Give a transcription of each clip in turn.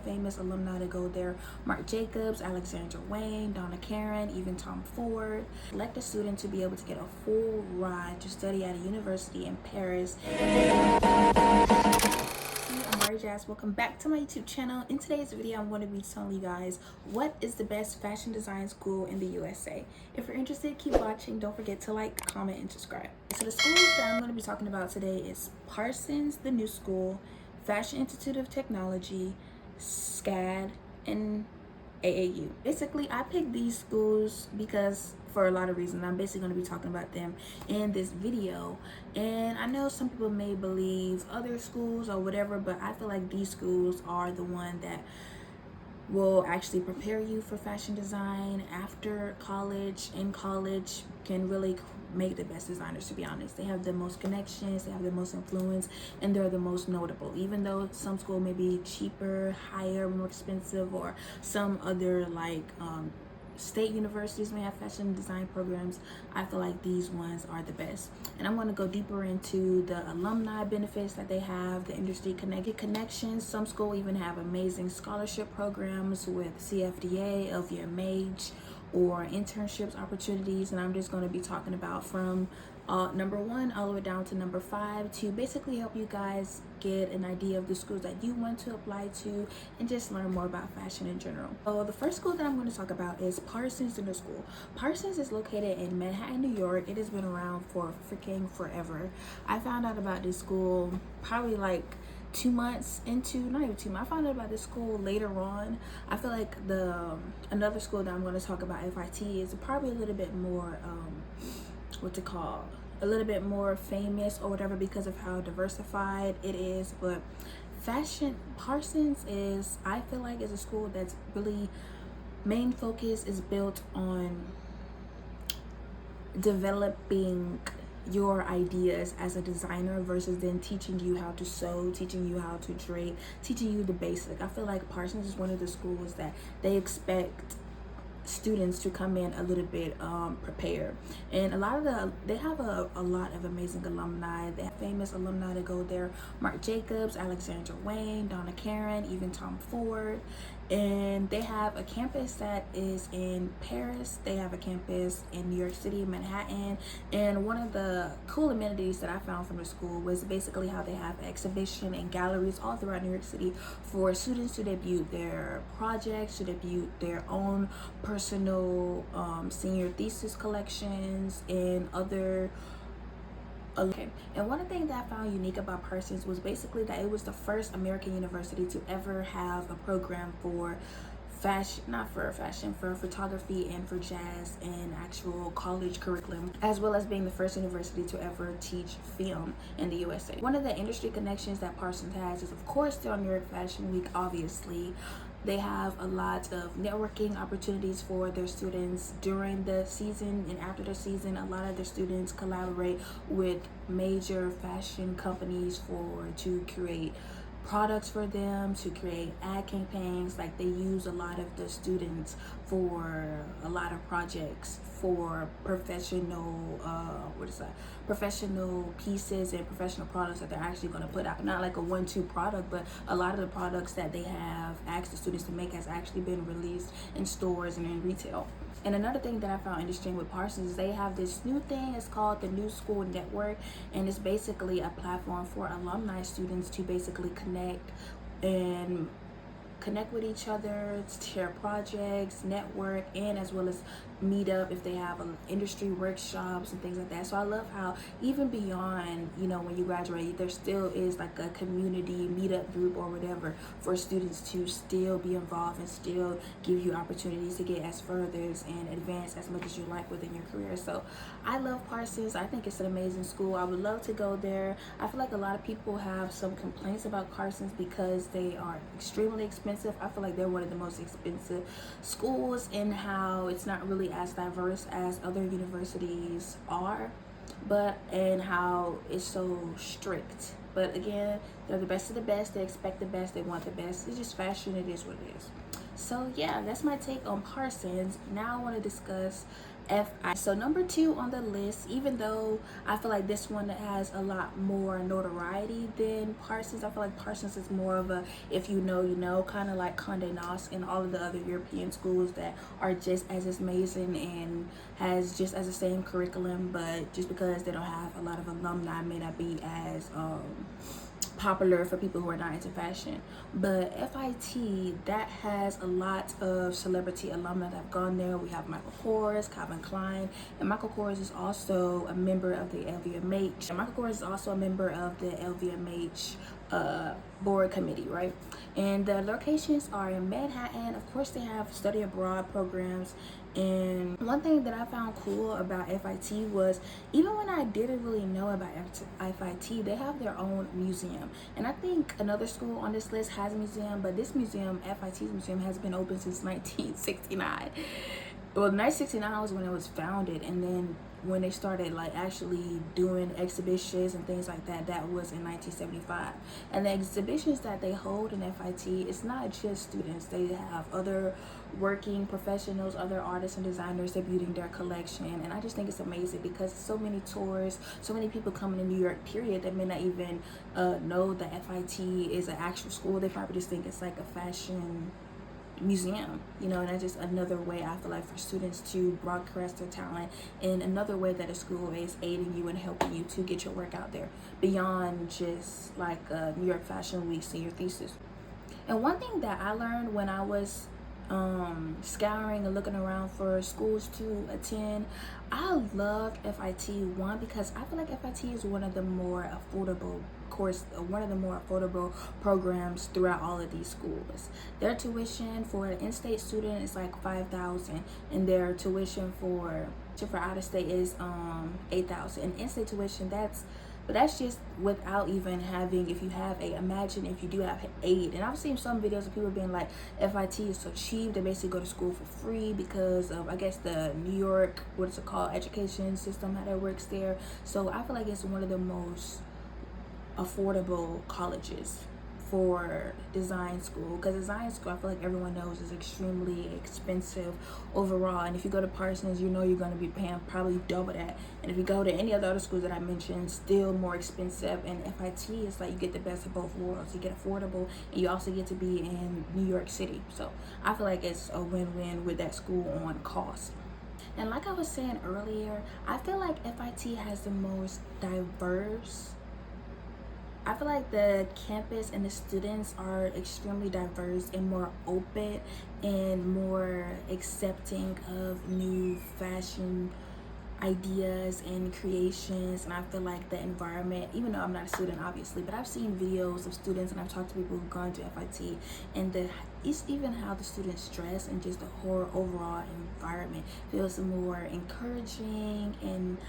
famous alumni to go there: Mark Jacobs, Alexandra Wayne, Donna Karen, even Tom Ford. Select a student to be able to get a full ride to study at a university in Paris. Amarijasz, welcome back to my YouTube channel. In today's video, I'm going to be telling you guys what is the best fashion design school in the USA. If you're interested, keep watching. Don't forget to like, comment, and subscribe. So the schools that I'm going to be talking about today is Parsons, the new school, Fashion Institute of Technology, SCAD, and AAU. Basically, I picked these schools because for a lot of reasons. I'm basically going to be talking about them in this video, and I know some people may believe other schools or whatever, but I feel like these schools are the one that will actually prepare you for fashion design after college. In college can really make the best designers, to be honest. They have the most connections, they have the most influence, and they're the most notable. Even though some school may be cheaper, higher, more expensive, or some other like state universities may have fashion design programs, I feel like these ones are the best. And I'm going to go deeper into the alumni benefits that they have, the industry connections. Some schools even have amazing scholarship programs with CFDA, LVMH, or internships opportunities. And I'm just going to be talking about from number 1 all the way down to number 5 to basically help you guys get an idea of the schools that you want to apply to and just learn more about fashion in general. So the first school that I'm going to talk about is Parsons Middle School. Parsons is located in Manhattan, New York. It has been around for freaking forever. I found out about this school probably like 2 months into, not even 2 months. I found out about this school later on. I feel like another school that I'm going to talk about, FIT, is probably a little bit more a little bit more famous or whatever because of how diversified it is. But Parsons is, I feel like, is a school that's really main focus is built on developing your ideas as a designer versus then teaching you how to sew, teaching you how to drape, teaching you the basic. I feel like Parsons is one of the schools that they expect students to come in a little bit prepared, and they have a lot of amazing alumni. They have famous alumni to go there: Mark Jacobs, Alexandra Wayne, Donna Karen, even Tom Ford. And they have a campus that is in Paris. They have a campus in New York City, Manhattan. And one of the cool amenities that I found from the school was basically how they have exhibition and galleries all throughout New York City for students to debut their projects, to debut their own personal senior thesis collections and other. Okay, and one thing that I found unique about Parsons was basically that it was the first American university to ever have a program for fashion, not for fashion, for photography and for jazz and actual college curriculum, as well as being the first university to ever teach film in the USA. One of the industry connections that Parsons has is, of course, they're on New York Fashion Week, obviously. They have a lot of networking opportunities for their students during the season and after the season. A lot of their students collaborate with major fashion companies to create products for them, to create ad campaigns. Like, they use a lot of the students for a lot of projects for professional pieces and professional products that they're actually going to put out. Not like a 1-2 product, but a lot of the products that they have asked the students to make has actually been released in stores and in retail. And another thing that I found interesting with Parsons is they have this new thing. It's called the New School Network, and it's basically a platform for alumni students to basically connect with each other, share projects, network, and as well as meet up if they have industry workshops and things like that. So I love how even beyond, when you graduate, there still is like a community meetup group or whatever for students to still be involved and still give you opportunities to get as furthers and advance as much as you like within your career. So I love Parsons. I think it's an amazing school. I would love to go there. I feel like a lot of people have some complaints about Parsons because they are extremely expensive. I feel like they're one of the most expensive schools, and how it's not really as diverse as other universities are, and how it's so strict. But again, they're the best of the best. They expect the best. They want the best. It's just fashion. It is what it is. So yeah, that's my take on Parsons. Now I want to discuss FI. So number 2 on the list, even though I feel like this one has a lot more notoriety than Parsons. I feel like Parsons is more of a if you know, you know, kind of like Condé Nast and all of the other European schools that are just as amazing and has just as the same curriculum, but just because they don't have a lot of alumni may not be as popular for people who are not into fashion. But FIT, that has a lot of celebrity alumni that have gone there. We have Michael Kors, Calvin Klein, and Michael Kors is also a member of the LVMH. And Michael Kors is also a member of the LVMH board committee, right? And the locations are in Manhattan. Of course, they have study abroad programs. And one thing that I found cool about FIT was, even when I didn't really know about FIT, they have their own museum. And I think another school on this list has a museum, but this museum, FIT's museum, has been open since 1969. Well, 1969 was when it was founded, and then when they started like actually doing exhibitions and things like that, that was in 1975. And the exhibitions that they hold in FIT, it's not just students. They have other working professionals, other artists and designers debuting their collection. And I just think it's amazing because so many tourists, so many people coming to New York, period, that may not even know that FIT is an actual school. They probably just think it's like a fashion museum, you know. And that's just another way I feel like for students to broadcast their talent, and another way that a school is aiding you and helping you to get your work out there beyond just like New York Fashion Week senior thesis. And one thing that I learned when I was scouring and looking around for schools to attend, I loved FIT, one, because I feel like FIT is one of the more affordable programs throughout all of these schools. Their tuition for an in-state student is like $5,000, and their tuition for out of state is $8,000. And in-state tuition, but that's just without even having, if you have imagine if you do have aid. And I've seen some videos of people being like, FIT is so cheap, they basically go to school for free because of, I guess, the New York, what is it called, education system, how that works there. So I feel like it's one of the most affordable colleges for design school, because design school, I feel like everyone knows, is extremely expensive overall. And if you go to Parsons, you know you're going to be paying probably double that. And if you go to any of the other schools that I mentioned, still more expensive. And FIT is like you get the best of both worlds. You get affordable, and you also get to be in New York City. So I feel like it's a win-win with that school on cost. And like I was saying earlier, I feel like FIT has the most diverse, I feel like the campus and the students are extremely diverse and more open and more accepting of new fashion ideas and creations. And I feel like the environment, even though I'm not a student obviously, but I've seen videos of students and I've talked to people who've gone to FIT, and it's even how the students dress and just the whole overall environment feels more encouraging, and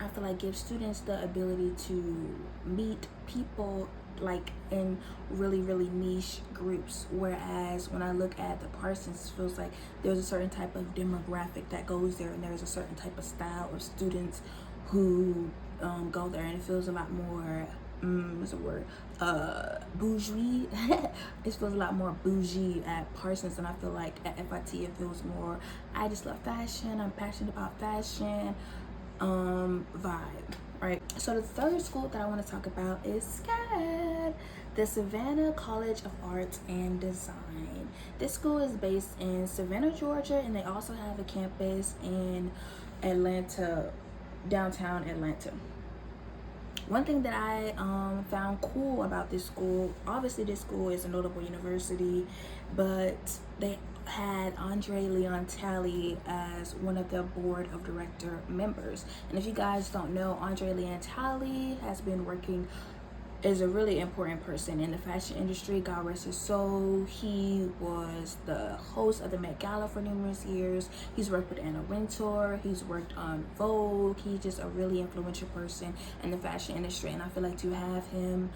I feel like gives students the ability to meet people like in really niche groups. Whereas when I look at the Parsons, it feels like there's a certain type of demographic that goes there, and there's a certain type of style of students who go there, and it feels a lot more what's the word, bougie. It feels a lot more bougie at Parsons, and I feel like at FIT it feels more, I just love fashion, I'm passionate about fashion vibe, right? So the third school that I want to talk about is SCAD, the Savannah College of Arts and Design. This school is based in Savannah, Georgia, and they also have a campus in Atlanta, downtown Atlanta. One thing that I found cool about this school, obviously this school is a notable university, but they had Andre Leon Talley as one of the board of director members. And if you guys don't know, Andre Leon Talley has been working, is a really important person in the fashion industry. God rest his soul. He was the host of the Met Gala for numerous years. He's worked with Anna Wintour. He's worked on Vogue. He's just a really influential person in the fashion industry. And I feel like to have him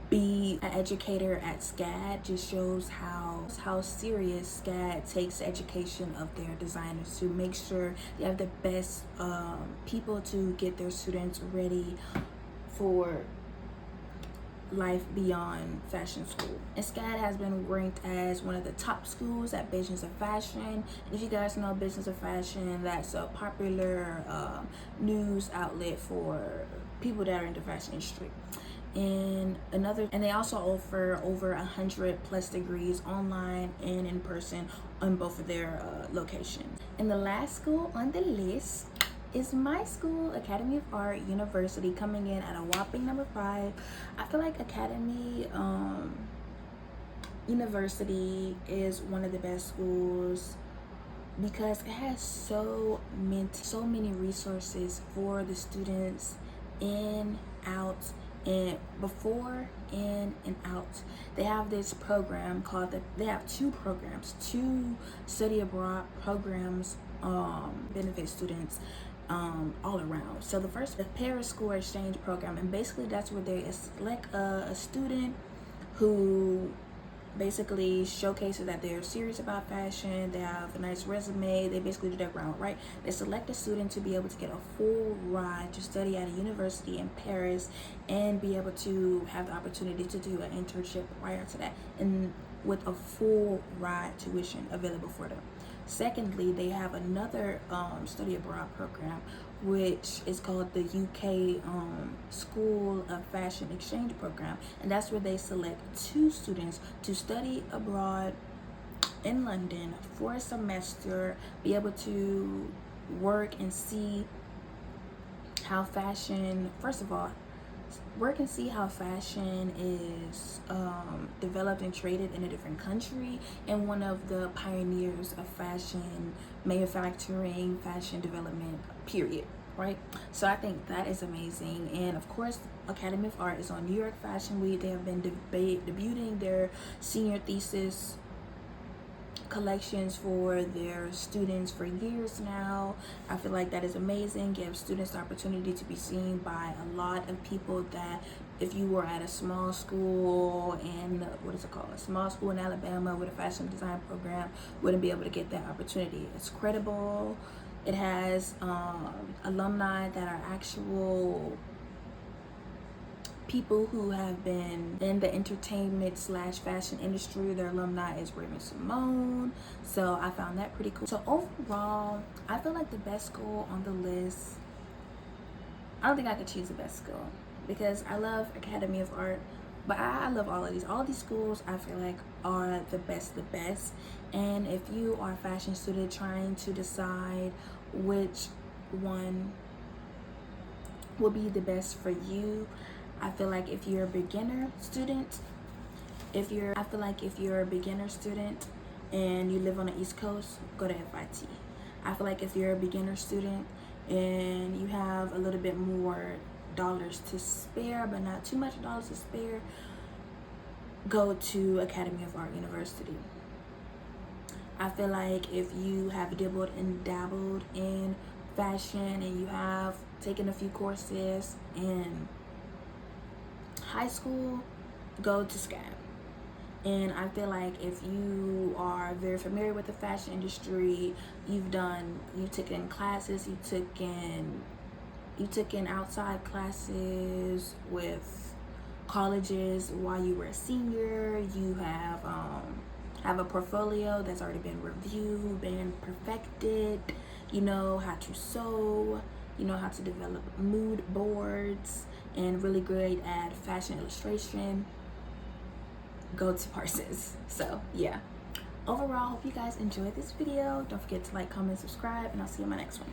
be an educator at SCAD just shows how serious SCAD takes the education of their designers, to make sure they have the best people to get their students ready for life beyond fashion school. And SCAD has been ranked as one of the top schools at Business of Fashion. And if you guys know Business of Fashion, that's a popular news outlet for people that are in the fashion industry. And they also offer over 100+ degrees online and in person on both of their locations. And the last school on the list is my school, Academy of Art University, coming in at a whopping number 5. I feel like Academy University is one of the best schools because it has so many resources for the students in, out, and before, in, and out. They have this program called they have two study abroad programs benefit students all around. So the first, the Paris School Exchange Program, and basically that's where they select a student who basically showcases that they're serious about fashion, they have a nice resume, they basically do their ground right. They select a student to be able to get a full ride to study at a university in Paris and be able to have the opportunity to do an internship prior to that, and with a full ride tuition available for them. Secondly, they have another study abroad program, which is called the UK School of Fashion Exchange Program, and that's where they select 2 students to study abroad in London for a semester, be able to work and see how fashion, first of all, work and see how fashion is developed and traded in a different country, and one of the pioneers of fashion manufacturing, fashion development, period, right? So I think that is amazing. And of course, Academy of Art is on New York Fashion Week. They have been debuting their senior thesis collections for their students for years now. I feel like that is amazing. Gives students the opportunity to be seen by a lot of people that if you were at a small school in, a small school in Alabama with a fashion design program, wouldn't be able to get that opportunity. It's credible. It has alumni that are actual people who have been in the entertainment / fashion industry. Their alumni is Raven Simone, so I found that pretty cool. So overall, I feel like the best school on the list, I don't think I could choose the best school because I love Academy of Art, but I love all of these schools. I feel like are the best. And if you are a fashion student trying to decide which one will be the best for you, I feel like if you're a beginner student, and you live on the East Coast, go to FIT. I feel like if you're a beginner student and you have a little bit more dollars to spare, but not too much dollars to spare, go to Academy of Art University. I feel like if you have dabbled in fashion and you have taken a few courses in high school, go to SCAD. And I feel like if you are very familiar with the fashion industry, you took in classes, you took in outside classes with colleges while you were a senior, you have a portfolio that's already been reviewed, been perfected, you know how to sew, you know how to develop mood boards, and really great at fashion illustration, go to Parsons. So yeah, overall, hope you guys enjoyed this video. Don't forget to like, comment, subscribe, and I'll see you in my next one.